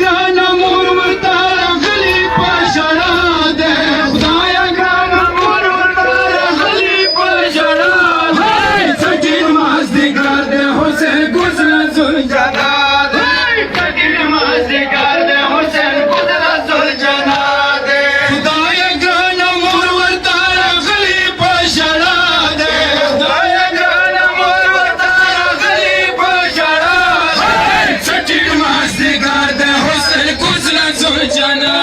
गाना मुरतारा खलीफा शरा दे खुदाया गाना मुरतारा खलीफा शरा दे सच्ची नमाज दिखा दे हुसैन गुजरा सुलझाना दे सच्ची नमाज दिखा दे हुसैन गुजरा सुलझाना दे खुदाया गाना मुरतारा खलीफा शरा दे खुदाया गाना मुरतारा खलीफा शरा दे सच्ची नमाज दिखा दे हुसैन गुजरा सुलझाना